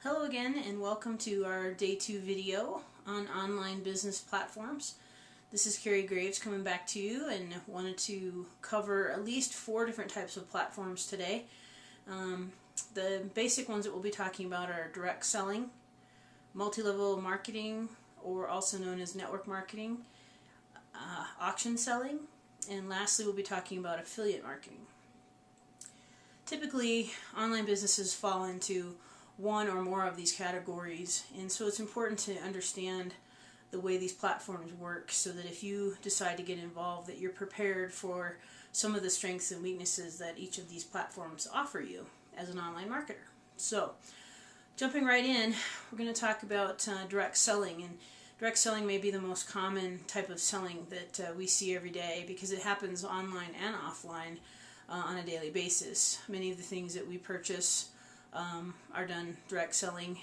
Hello again and welcome to our Day 2 video on online business platforms. This is Carrie Graves coming back to you and wanted to cover at least 4 different types of platforms today. The basic ones that we'll be talking about are direct selling, multi-level marketing, or also known as network marketing, auction selling, and lastly we'll be talking about affiliate marketing. Typically, online businesses fall into one or more of these categories, and so it's important to understand the way these platforms work so that if you decide to get involved that you're prepared for some of the strengths and weaknesses that each of these platforms offer you as an online marketer. So jumping right in, we're going to talk about direct selling, and direct selling may be the most common type of selling that we see every day because it happens online and offline on a daily basis. Many of the things that we purchase are done direct selling.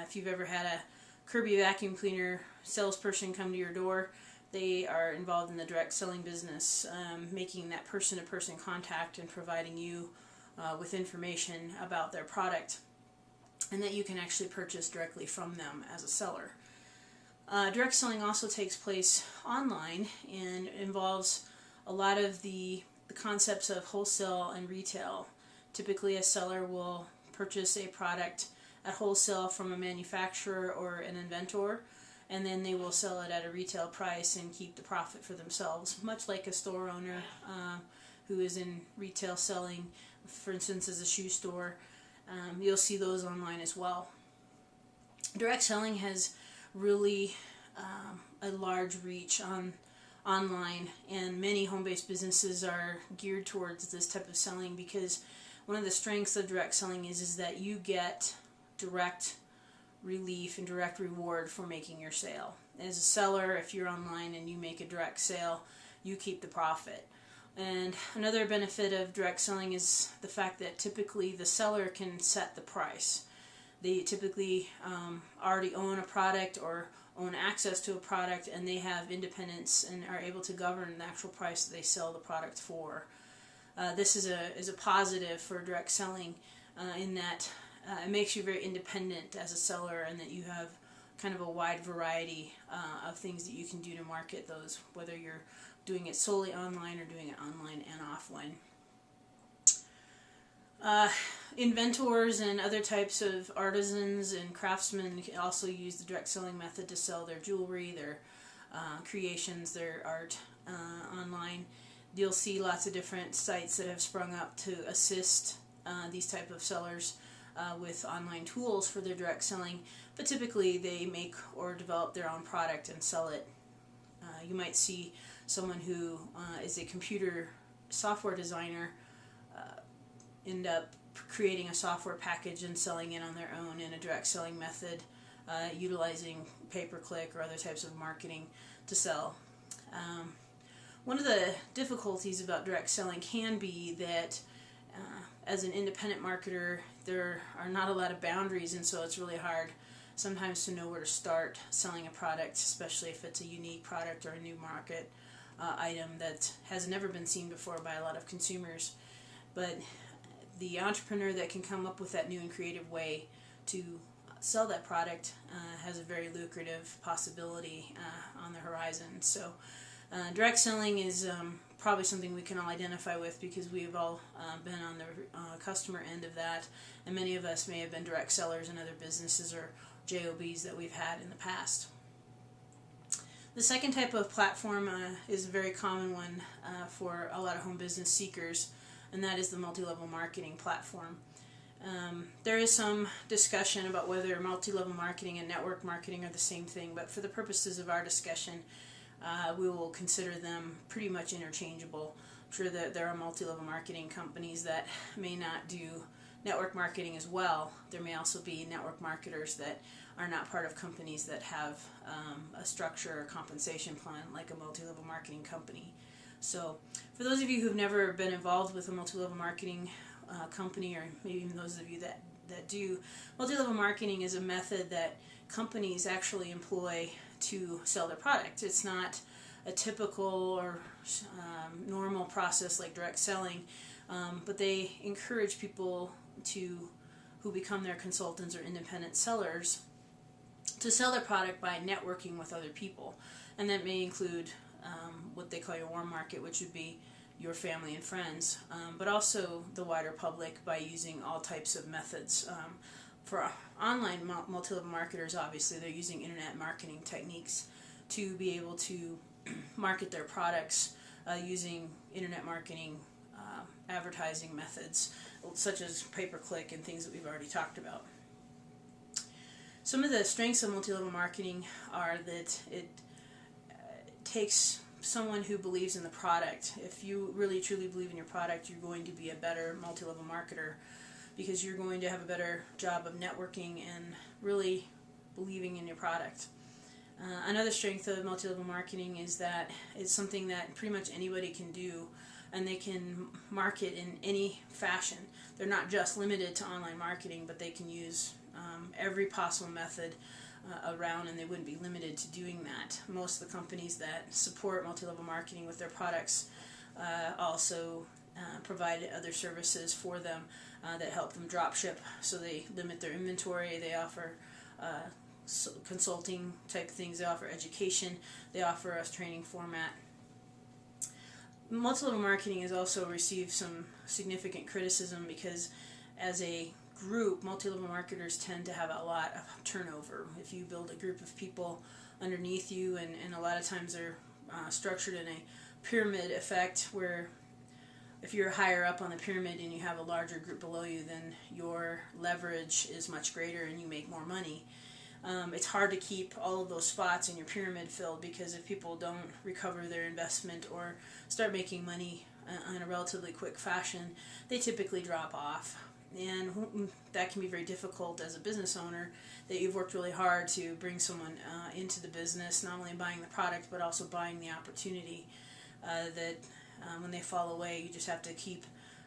If you've ever had a Kirby vacuum cleaner salesperson come to your door, they are involved in the direct selling business, making that person-to-person contact and providing you with information about their product and that you can actually purchase directly from them as a seller. Direct selling also takes place online and involves a lot of the concepts of wholesale and retail. Typically a seller will purchase a product at wholesale from a manufacturer or an inventor, and then they will sell it at a retail price and keep the profit for themselves, much like a store owner who is in retail selling, for instance as a shoe store. You'll see those online as well. Direct selling has really a large reach online, and many home-based businesses are geared towards this type of selling because one of the strengths of direct selling is that you get direct relief and direct reward for making your sale. As a seller, if you're online and you make a direct sale, you keep the profit. And another benefit of direct selling is the fact that typically the seller can set the price. They typically already own a product or own access to a product, and they have independence and are able to govern the actual price that they sell the product for. This is a positive for direct selling in that it makes you very independent as a seller, and that you have kind of a wide variety of things that you can do to market those, whether you're doing it solely online or doing it online and offline. Inventors and other types of artisans and craftsmen can also use the direct selling method to sell their jewelry, their creations, their art online. You'll see lots of different sites that have sprung up to assist these type of sellers with online tools for their direct selling, but typically they make or develop their own product and sell it. You might see someone who is a computer software designer end up creating a software package and selling it on their own in a direct selling method, utilizing pay-per-click or other types of marketing to sell. One of the difficulties about direct selling can be that as an independent marketer there are not a lot of boundaries, and so it's really hard sometimes to know where to start selling a product, especially if it's a unique product or a new market item that has never been seen before by a lot of consumers. But the entrepreneur that can come up with that new and creative way to sell that product has a very lucrative possibility on the horizon. So direct selling is probably something we can all identify with because we've all been on the customer end of that, and many of us may have been direct sellers in other businesses or JOBs that we've had in the past. The second type of platform is a very common one for a lot of home business seekers, and that is the multi-level marketing platform. There is some discussion about whether multi-level marketing and network marketing are the same thing, but for the purposes of our discussion, we will consider them pretty much interchangeable. I'm sure that there are multi-level marketing companies that may not do network marketing as well. There may also be network marketers that are not part of companies that have a structure or compensation plan like a multi-level marketing company. So for those of you who've never been involved with a multi-level marketing company, or maybe even those of you that do, multi-level marketing is a method that companies actually employ to sell their product. It's not a typical or normal process like direct selling, but they encourage people to who become their consultants or independent sellers to sell their product by networking with other people. And that may include what they call your warm market, which would be your family and friends, but also the wider public by using all types of methods. For online multi-level marketers, obviously, they're using internet marketing techniques to be able to market their products using internet marketing advertising methods, such as pay-per-click and things that we've already talked about. Some of the strengths of multi-level marketing are that it takes someone who believes in the product. If you really truly believe in your product, you're going to be a better multi-level marketer because you're going to have a better job of networking and really believing in your product. Another strength of multi-level marketing is that it's something that pretty much anybody can do, and they can market in any fashion. They're not just limited to online marketing, but they can use every possible method around, and they wouldn't be limited to doing that. Most of the companies that support multi-level marketing with their products also provide other services for them that help them drop ship, so they limit their inventory. They offer consulting type things, they offer education, they offer us training format. Multi-level marketing has also received some significant criticism because as a group, multi-level marketers tend to have a lot of turnover. If you build a group of people underneath you, and a lot of times they're structured in a pyramid effect where if you're higher up on the pyramid and you have a larger group below you, then your leverage is much greater and you make more money. It's hard to keep all of those spots in your pyramid filled, because if people don't recover their investment or start making money in a relatively quick fashion, they typically drop off. And that can be very difficult as a business owner, that you've worked really hard to bring someone into the business, not only buying the product but also buying the opportunity, that when they fall away, you just have to keep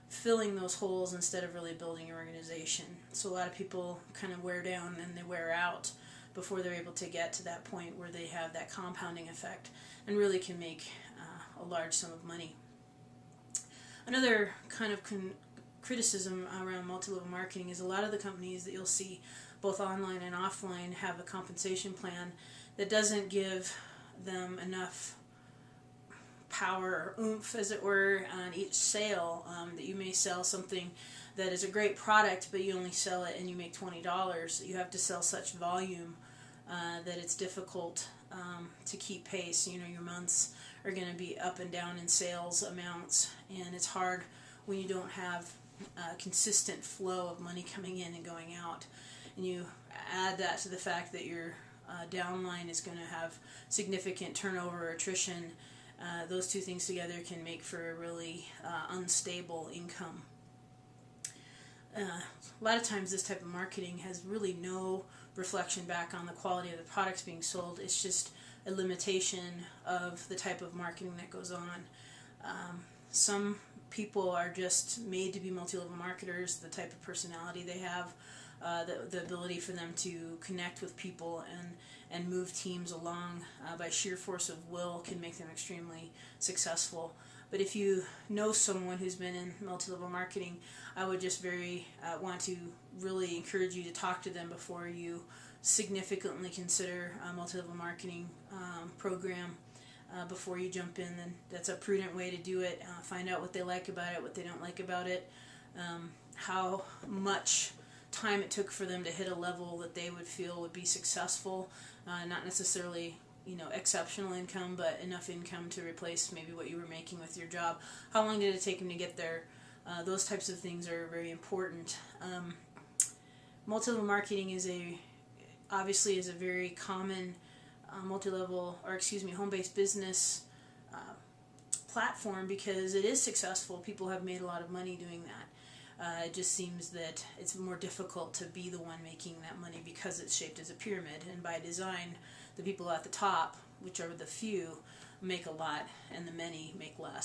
filling those holes instead of really building your organization. So a lot of people kind of wear down and they wear out before they're able to get to that point where they have that compounding effect and really can make a large sum of money. Another kind of criticism around multi-level marketing is a lot of the companies that you'll see both online and offline have a compensation plan that doesn't give them enough power or oomph, as it were, on each sale. That you may sell something that is a great product, but you only sell it and you make $20. You have to sell such volume that it's difficult to keep pace. You know, your months are going to be up and down in sales amounts, and it's hard when you don't have a consistent flow of money coming in and going out. And you add that to the fact that your downline is going to have significant turnover or attrition. Those two things together can make for a really unstable income. A lot of times this type of marketing has really no reflection back on the quality of the products being sold. It's just a limitation of the type of marketing that goes on. Some people are just made to be multi-level marketers. The type of personality they have, the ability for them to connect with people and move teams along by sheer force of will can make them extremely successful. But if you know someone who's been in multi-level marketing, I would just want to really encourage you to talk to them before you significantly consider a multi-level marketing program. Before you jump in, then that's a prudent way to do it. Find out what they like about it, what they don't like about it, how much time it took for them to hit a level that they would feel would be successful, not necessarily exceptional income, but enough income to replace maybe what you were making with your job. How long did it take them to get there? Those types of things are very important. Multi-level marketing obviously is a very common home-based business platform because it is successful. People have made a lot of money doing that. It just seems that it's more difficult to be the one making that money because it's shaped as a pyramid, and by design, the people at the top, which are the few, make a lot and the many make less.